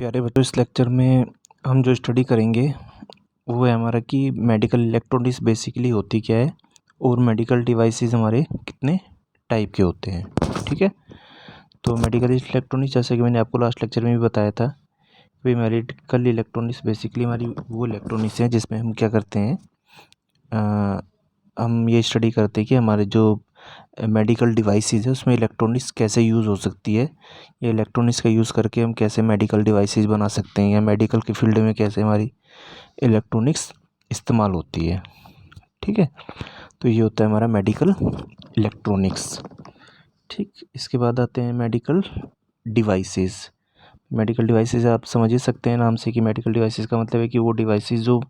प्यारे बच्चों, इस लेक्चर में हम जो स्टडी करेंगे वो है हमारा कि मेडिकल इलेक्ट्रॉनिक्स बेसिकली होती क्या है और मेडिकल डिवाइसेस हमारे कितने टाइप के होते हैं। ठीक है, तो मेडिकल इलेक्ट्रॉनिक्स जैसे कि मैंने आपको लास्ट लेक्चर में भी बताया था, भाई मेडिकल इलेक्ट्रॉनिक्स बेसिकली हमारी वो इलेक्ट्रॉनिक्स हैं जिसमें हम क्या करते हैं, हम ये स्टडी करते हैं कि हमारे जो मेडिकल डिवाइसेस है उसमें इलेक्ट्रॉनिक्स कैसे यूज़ हो सकती है, या इलेक्ट्रॉनिक्स का यूज़ करके हम कैसे मेडिकल डिवाइसेस बना सकते हैं, या मेडिकल के फील्ड में कैसे हमारी इलेक्ट्रॉनिक्स इस्तेमाल होती है। ठीक है, तो ये होता है हमारा मेडिकल इलेक्ट्रॉनिक्स। ठीक, इसके बाद आते हैं मेडिकल डिवाइसेस। मेडिकल डिवाइसेस आप समझ ही सकते हैं नाम से कि मेडिकल डिवाइसेस का मतलब है कि वो डिवाइसेस जो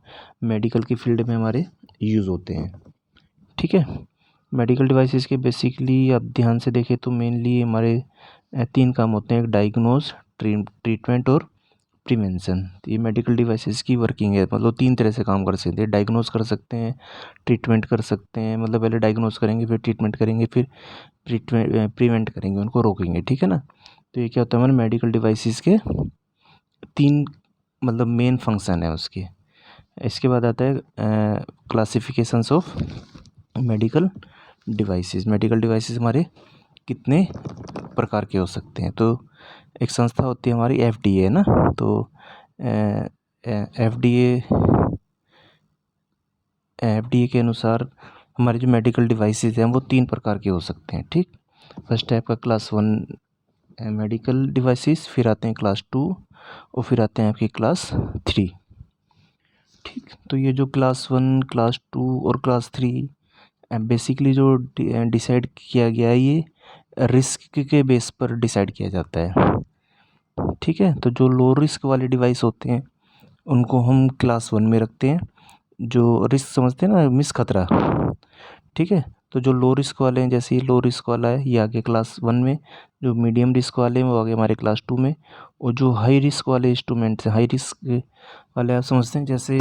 मेडिकल के फील्ड में हमारे यूज़ होते हैं। ठीक है, मेडिकल डिवाइसेस के बेसिकली आप ध्यान से देखें तो मेनली हमारे 3 काम होते हैं, एक डायग्नोज, ट्रीटमेंट और प्रिवेंशन। तो ये मेडिकल डिवाइसेस की वर्किंग है, मतलब 3 तरह से काम कर सकते हैं। डायग्नोज कर सकते हैं, ट्रीटमेंट कर सकते हैं, मतलब पहले डायग्नोज करेंगे, फिर ट्रीटमेंट करेंगे, फिर प्रिवेंट करेंगे, उनको रोकेंगे। ठीक है ना, तो ये क्या होता है हमारे मेडिकल डिवाइसेस के 3 मतलब मेन फंक्शन है उसके। इसके बाद आता है classifications of medical devices. Medical devices हमारे कितने प्रकार के हो सकते हैं। तो एक संस्था होती है हमारी FDA ना, तो FDA के अनुसार हमारे जो मेडिकल डिवाइसेस हैं वो 3 प्रकार के हो सकते हैं। ठीक, फर्स्ट टाइप का क्लास 1 मेडिकल डिवाइसेस, फिर आते हैं क्लास 2 और फिर आते हैं आपके क्लास 3। ठीक, तो ये जो क्लास 1, क्लास 2 और क्लास 3 बेसिकली जो डिसाइड किया गया है, ये रिस्क के बेस पर डिसाइड किया जाता है। ठीक है, तो जो लो रिस्क वाले डिवाइस होते हैं उनको हम क्लास 1 में रखते हैं। जो रिस्क समझते हैं ना, मिस खतरा। ठीक है, तो जो लो रिस्क वाले हैं, जैसे ये लो रिस्क वाला है, ये आगे क्लास 1 में। जो मीडियम रिस्क वाले हैं वो आगे हमारे क्लास 2 में। और जो हाई रिस्क वाले इंस्ट्रूमेंट्स हैं, हाई रिस्क वाले आप समझते हैं, जैसे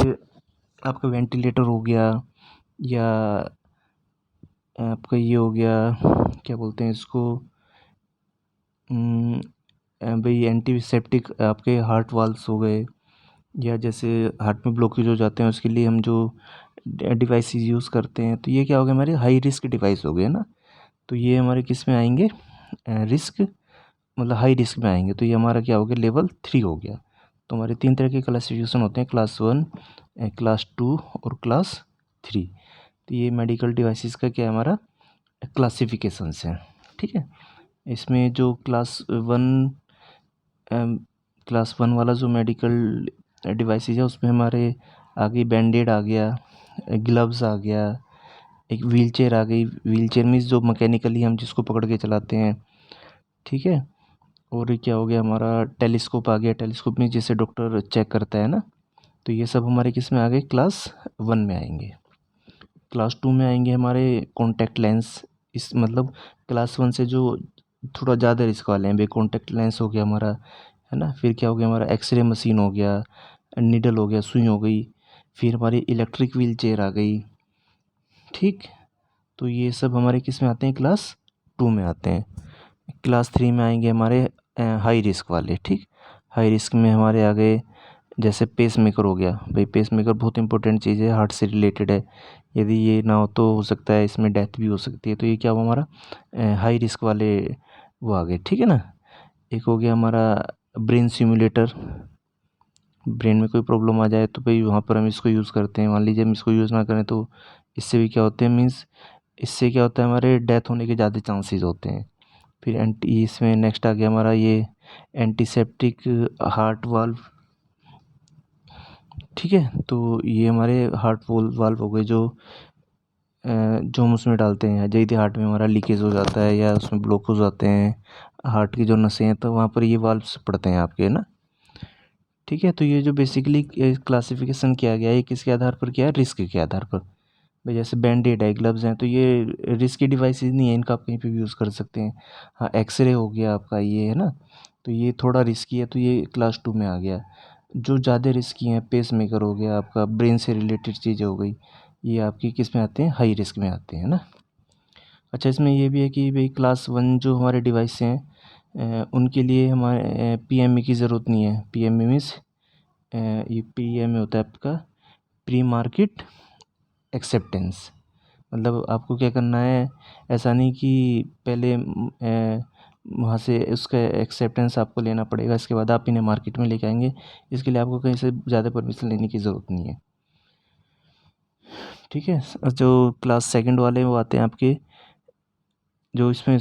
आपका वेंटिलेटर हो गया, या आपका ये हो गया, क्या बोलते हैं इसको, भाई एंटीसेप्टिक, आपके हार्ट वाल्व्स हो गए, या जैसे हार्ट में ब्लॉकेज हो जाते हैं उसके लिए हम जो डिवाइसेस यूज़ करते हैं, तो ये क्या हो गया हमारे हाई रिस्क डिवाइस हो गए ना। तो ये हमारे किस में आएंगे, रिस्क मतलब हाई रिस्क में आएंगे। तो ये हमारा क्या हो गया, लेवल 3 हो गया। तो हमारे 3 तरह के क्लासिफिकेशन होते हैं, क्लास 1, क्लास 2 और क्लास 3। तो ये मेडिकल डिवाइसेस का क्या है, हमारा क्लासिफिकेशंस हैं। ठीक है, इसमें जो क्लास 1 वाला जो मेडिकल डिवाइसेस है उसमें हमारे आगे बैंडेड आ गया, ग्लव्स आ गया, एक व्हील चेयर आ गई। व्हील चेयर मीन्स जो मैकेनिकली हम जिसको पकड़ के चलाते हैं। ठीक है, और ये क्या हो गया हमारा, टेलीस्कोप आ गया। टेलीस्कोप में जिसे डॉक्टर चेक करता है ना। तो ये सब हमारे किस में आ गए, क्लास 1 में आएंगे। क्लास 2 में आएंगे हमारे कॉन्टैक्ट लेंस। इस मतलब क्लास 1 से जो थोड़ा ज़्यादा रिस्क वाले हैं, भाई कॉन्टैक्ट लेंस हो गया हमारा, है ना। फिर क्या हो गया हमारा, एक्सरे मशीन हो गया, नीडल हो गया, सुई हो गई। फिर हमारी इलेक्ट्रिक व्हील चेयर आ गई। ठीक, तो ये सब हमारे किस में आते हैं, क्लास 2 में आते हैं। क्लास 3 में आएंगे हमारे हाई रिस्क वाले। ठीक, हाई रिस्क में हमारे आ गए जैसे पेस मेकर हो गया। भाई पेस मेकर बहुत इंपॉर्टेंट चीज़ है, हार्ट से रिलेटेड है। यदि ये ना हो तो हो सकता है इसमें डेथ भी हो सकती है। तो ये क्या हुआ हमारा हाई रिस्क वाले वो आ गए। ठीक है ना, एक हो गया हमारा ब्रेन सिमुलेटर। ब्रेन में कोई प्रॉब्लम आ जाए तो भाई वहाँ पर हम इसको यूज़ करते हैं। मान लीजिए हम इसको यूज़ ना करें तो इससे भी क्या होते हैं, मीन्स इससे क्या होता है, हमारे डेथ होने के ज़्यादा चांसेस होते हैं। फिर इसमें नेक्स्ट आ गया हमारा ये एंटीसेप्टिक हार्ट वाल्व। ठीक है, तो ये हमारे हार्ट वाल्व हो गए, जो हम उसमें डालते हैं यदि हार्ट में हमारा लीकेज हो जाता है या उसमें ब्लॉक हो जाते हैं हार्ट की जो नसें हैं, तो वहाँ पर ये वाल्व्स पड़ते हैं आपके ना। ठीक है, तो ये जो बेसिकली क्लासिफिकेशन किया गया है, ये किसके आधार पर किया है, रिस्क के आधार पर। भाई जैसे बैंडेड है, ग्लव्स हैं, तो ये रिस्की डिवाइसेस नहीं है, इनका आप कहीं पे भी यूज़ कर सकते हैं। हाँ, एक्सरे हो गया आपका, ये है ना, तो ये थोड़ा रिस्की है, तो ये क्लास 2 में आ गया। जो ज़्यादा रिस्की हैं, पेस मेकर हो गया आपका, ब्रेन से रिलेटेड चीज़ें हो गई, ये आपकी किस में आते हैं, हाई रिस्क में आते हैं ना। अच्छा, इसमें ये भी है कि भाई क्लास 1 जो हमारे डिवाइस हैं, उनके लिए हमारे PMA की ज़रूरत नहीं है। PMA मीन्स ये PMA होता है आपका प्री मार्केट एक्सेप्टेंस। मतलब आपको क्या करना है, ऐसा नहीं कि पहले वहाँ से उसका एक्सेप्टेंस आपको लेना पड़ेगा, इसके बाद आप इन्हें मार्केट में लेके आएंगे। इसके लिए आपको कहीं से ज़्यादा परमिशन लेने की ज़रूरत नहीं है, ठीक है। जो क्लास सेकंड वाले वो आते हैं आपके, जो इसमें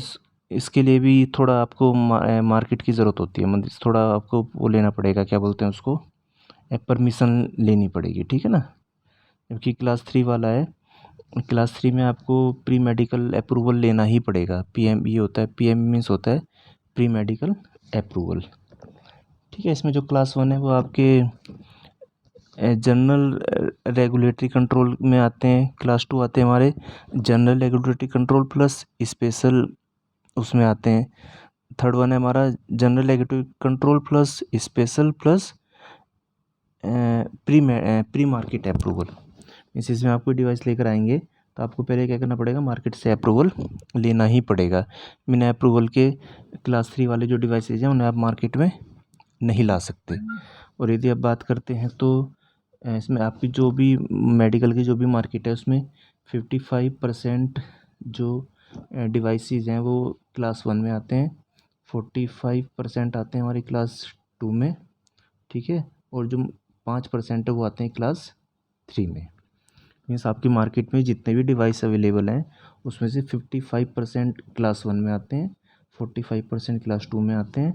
इसके लिए भी थोड़ा आपको मार्केट की ज़रूरत होती है, मतलब थोड़ा आपको वो लेना पड़ेगा, क्या बोलते हैं उसको, परमिशन लेनी पड़ेगी, ठीक है ना। जबकि क्लास 3 वाला है, क्लास 3 में आपको प्री मेडिकल अप्रूवल लेना ही पड़ेगा। PM ये होता है, PM मीन्स होता है प्री मेडिकल अप्रूवल, ठीक है। इसमें जो क्लास 1 है वो आपके जनरल रेगुलेटरी कंट्रोल में आते हैं। क्लास 2 आते हैं हमारे general regulatory control plus special, उसमें आते हैं। थर्ड वन है हमारा general regulatory control plus special plus pre market approval. इसमें आपको डिवाइस लेकर आएंगे तो आपको पहले क्या करना पड़ेगा, मार्केट से अप्रूवल लेना ही पड़ेगा। बिना अप्रूवल के क्लास 3 वाले जो डिवाइसेज हैं उन्हें आप मार्केट में नहीं ला सकते। और यदि आप बात करते हैं तो इसमें आपकी जो भी मेडिकल की जो भी मार्केट है उसमें 55% जो डिवाइसेज हैं वो क्लास 1 में आते हैं, 45% आते हैं हमारी क्लास 2 में, ठीक है। और जो 5% है वो आते हैं क्लास 3 में। मीन्स आपकी मार्केट में जितने भी डिवाइस अवेलेबल हैं उसमें से 55% क्लास 1 में आते हैं, 45% क्लास 2 में आते हैं,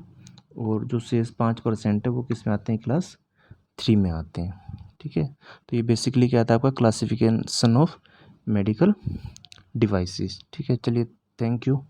और जो शेष 5% है वो किस में आते हैं, क्लास 3 में आते हैं, ठीक है। तो ये बेसिकली क्या आता है आपका क्लासिफिकेशन ऑफ मेडिकल डिवाइसेस, ठीक है। चलिए, थैंक यू।